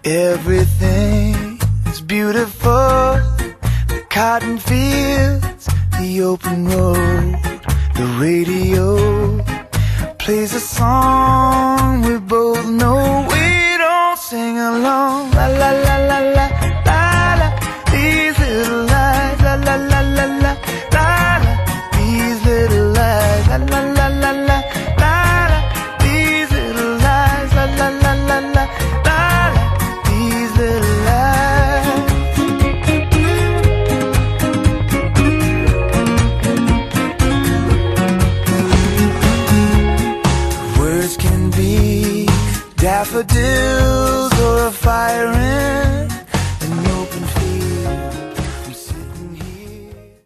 Everything is beautiful. The cotton fields, the open road, the radio plays a song we both know. We don't sing along. La la la la la la la. These little lies. La la la la la la la. These little lies. La la la la la la la. These little lies. La la la la la la la. These little lies. Words can be daffodils or a fire in